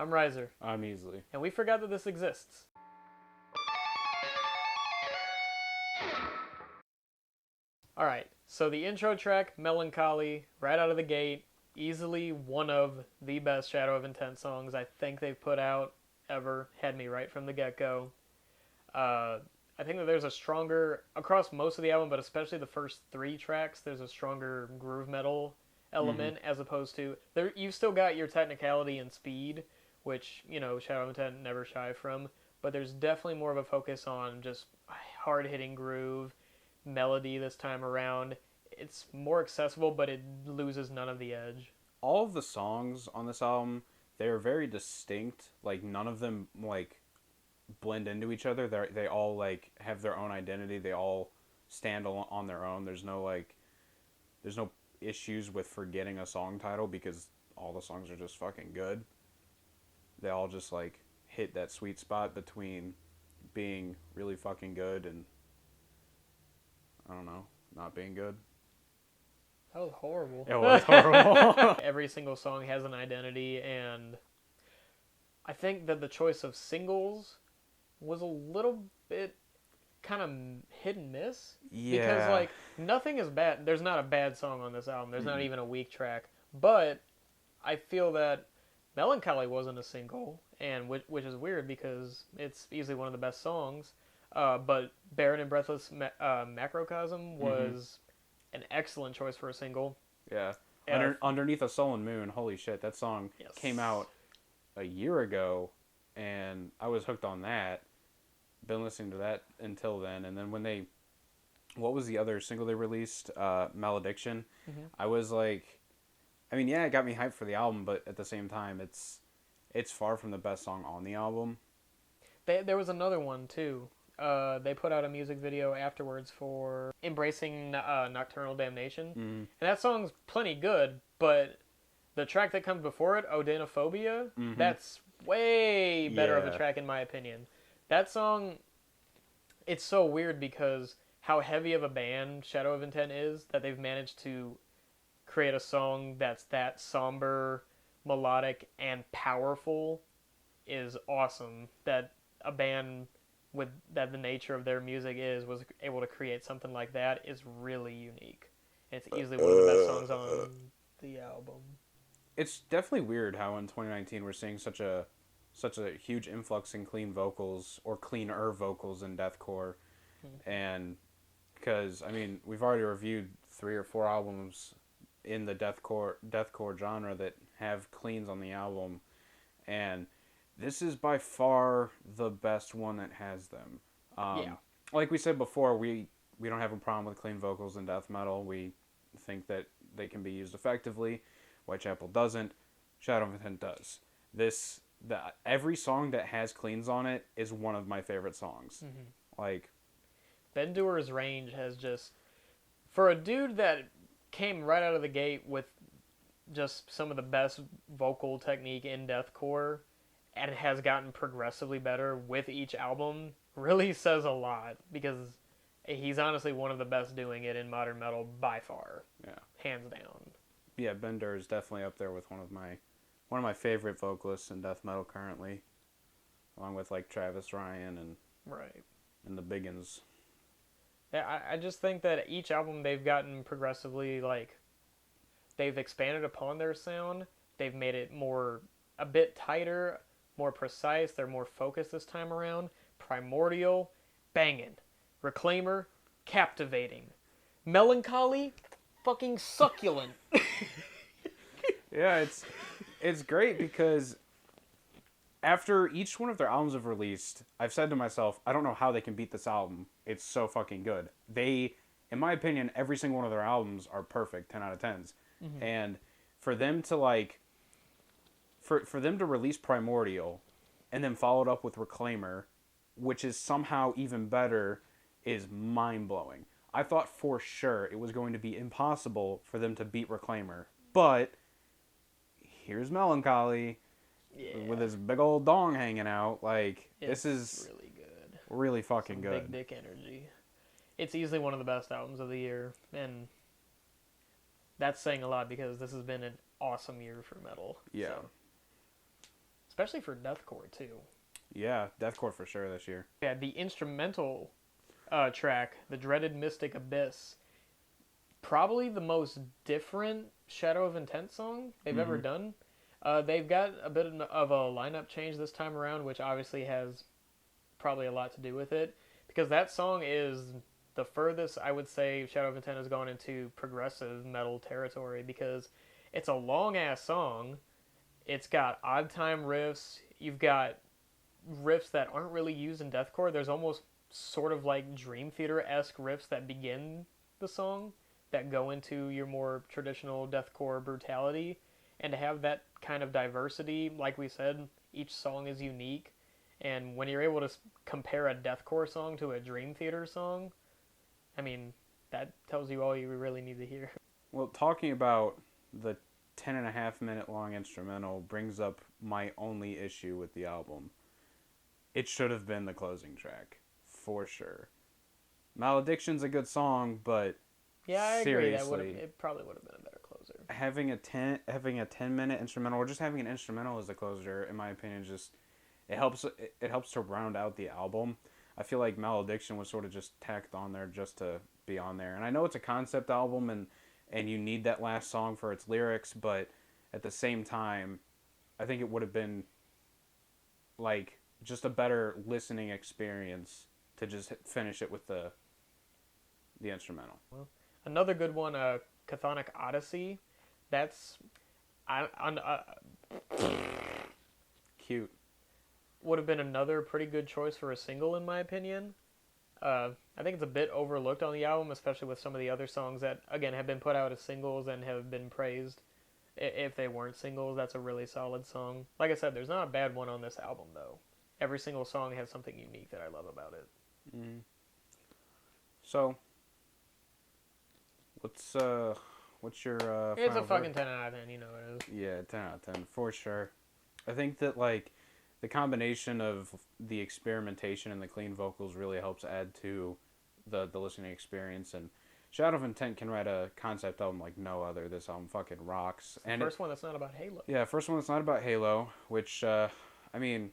I'm Reiser. I'm Easily. And we forgot that this exists. Alright, so the intro track, Melancholy, right out of the gate, easily one of the best Shadow of Intent songs I think they've put out ever. Had me right from the get-go. I think that there's a stronger, across most of the album, but especially the first 3 tracks, there's a stronger groove metal element as opposed to, you've still got your technicality and speed, which, Shadow of Intent never shy from, but there's definitely more of a focus on just hard-hitting groove, melody this time around. It's more accessible, but it loses none of the edge. All of the songs on this album, they are very distinct. Like, none of them, blend into each other. They all, have their own identity. They all stand on their own. There's no issues with forgetting a song title because all the songs are just fucking good. They all just, hit that sweet spot between being really fucking good and, I don't know, not being good. That was horrible. It was horrible. Every single song has an identity, and I think that the choice of singles was a little bit kind of hit and miss. Yeah. Because, nothing is bad. There's not a bad song on this album. There's not even a weak track. But I feel that Melancholy wasn't a single, and which is weird because it's easily one of the best songs. But Barren and Breathless Macrocosm was an excellent choice for a single. Yeah. Underneath a Sullen Moon, holy shit, that song came out a year ago, and I was hooked on that. Been listening to that until then, and then when what was the other single they released? Malediction. I was like, it got me hyped for the album, but at the same time, it's far from the best song on the album. There was another one, too. They put out a music video afterwards for Embracing Nocturnal Damnation. And that song's plenty good, but the track that comes before it, Odinophobia, that's way better of a track in my opinion. That song, it's so weird because how heavy of a band Shadow of Intent is that they've managed to create a song that's that somber, melodic, and powerful is awesome. That a band with that the nature of their music was able to create something like that is really unique. It's easily one of the best songs on the album. It's definitely weird how in 2019 we're seeing such a huge influx in clean vocals or cleaner vocals in deathcore, and because we've already reviewed 3 or 4 albums in the deathcore genre that have cleans on the album, and this is by far the best one that has them. Like we said before, we don't have a problem with clean vocals in death metal. We think that they can be used effectively. Whitechapel doesn't. Shadow of Intent does. Every song that has cleans on it is one of my favorite songs. Ben Dewar's range has just, for a dude that came right out of the gate with just some of the best vocal technique in deathcore, and has gotten progressively better with each album, really says a lot, because he's honestly one of the best doing it in modern metal by far. Yeah. Hands down. Yeah, Ben Dur is definitely up there with one of my favorite vocalists in death metal currently, along with Travis Ryan and the Biggins. Yeah, I just think that each album they've gotten progressively they've expanded upon their sound. They've made it a bit tighter, more precise. They're more focused this time around. Primordial, banging. Reclaimer, captivating. Melancholy, fucking succulent. Yeah, it's great because after each one of their albums have released, I've said to myself, I don't know how they can beat this album. It's so fucking good. They, in my opinion, every single one of their albums are perfect, 10 out of 10s. And for them to for them to release Primordial and then follow it up with Reclaimer, which is somehow even better, is mind-blowing. I thought for sure it was going to be impossible for them to beat Reclaimer, but here's Melancholy with his big old dong hanging out. This is really good. Really fucking Some good. Big dick energy. It's easily one of the best albums of the year, and that's saying a lot because this has been an awesome year for metal. Yeah. especially for deathcore too. Yeah, deathcore for sure this year. Yeah, the instrumental track, the dreaded Mystic Abyss, probably the most different Shadow of Intent song they've ever done. They've got a bit of a lineup change this time around, which obviously has probably a lot to do with it, because that song is the furthest I would say Shadow of Intent has gone into progressive metal territory, because it's a long ass song. It's got odd time riffs. You've got riffs that aren't really used in deathcore. There's almost sort of like Dream Theater-esque riffs that begin the song that go into your more traditional deathcore brutality. And to have that kind of diversity, like we said, each song is unique. And when you're able to compare a deathcore song to a Dream Theater song, I mean, that tells you all you really need to hear. Well, talking about the 10.5 minute long instrumental brings up my only issue with the album. It should have been the closing track, for sure. Malediction's a good song, but yeah, I seriously, agree. It probably would have been a better closer. Having a 10-minute instrumental, or just having an instrumental as a closer, in my opinion, just it helps to round out the album. I feel like Malediction was sort of just tacked on there just to be on there. And I know it's a concept album, and you need that last song for its lyrics, but at the same time, I think it would have been like just a better listening experience to just finish it with the instrumental. Well, another good one, Chthonic Odyssey. That's Cute. Would have been another pretty good choice for a single, in my opinion. I think it's a bit overlooked on the album, especially with some of the other songs that, again, have been put out as singles and have been praised. If they weren't singles, that's a really solid song. Like I said, there's not a bad one on this album, though. Every single song has something unique that I love about it. Mm. So, what's your it's a fucking verdict? 10 out of 10, you know it is. Yeah, 10 out of 10 for sure. I think that like the combination of the experimentation and the clean vocals really helps add to the listening experience. And Shadow of Intent can write a concept album like no other. This album fucking rocks. It's the first one that's not about Halo. Yeah, first one that's not about Halo, which I mean,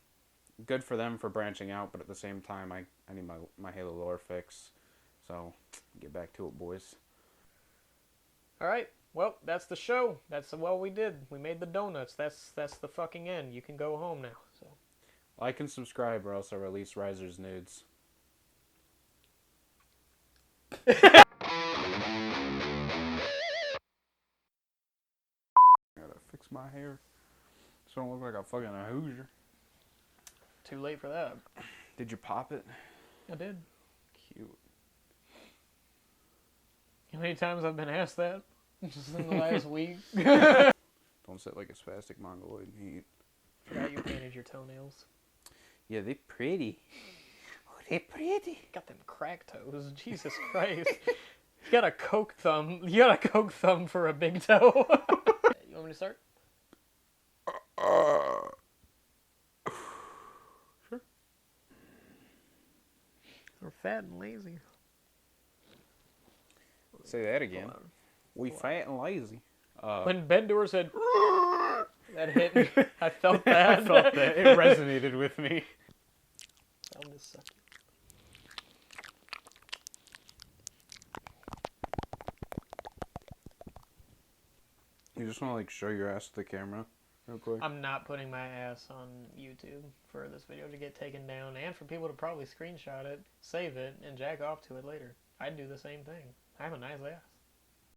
good for them for branching out, but at the same time, I need my Halo lore fix. So, get back to it, boys. All right. Well, that's the show. We did. We made the donuts. That's the fucking end. You can go home now. So, like and subscribe, or else I release Reiser's nudes. I gotta fix my hair so I don't look like a fucking Hoosier. too late for that. Did you pop it? I did. Cute. How many times I've been asked that? Just in the last week. Don't sit like a spastic mongoloid and eat. Forgot you painted your toenails. Yeah, they pretty. Oh, they pretty. Got them crack toes. Jesus Christ. You got a coke thumb. You got a coke thumb for a big toe. You want me to start? Sure. We're fat and lazy. Say that again. We fat and lazy. When Ben Door said, that hit me. I felt that. I felt that. It resonated with me. Sound is sucky. You just want to like show your ass to the camera real quick? I'm not putting my ass on YouTube for this video to get taken down and for people to probably screenshot it, save it, and jack off to it later. I'd do the same thing. I have a nice ass.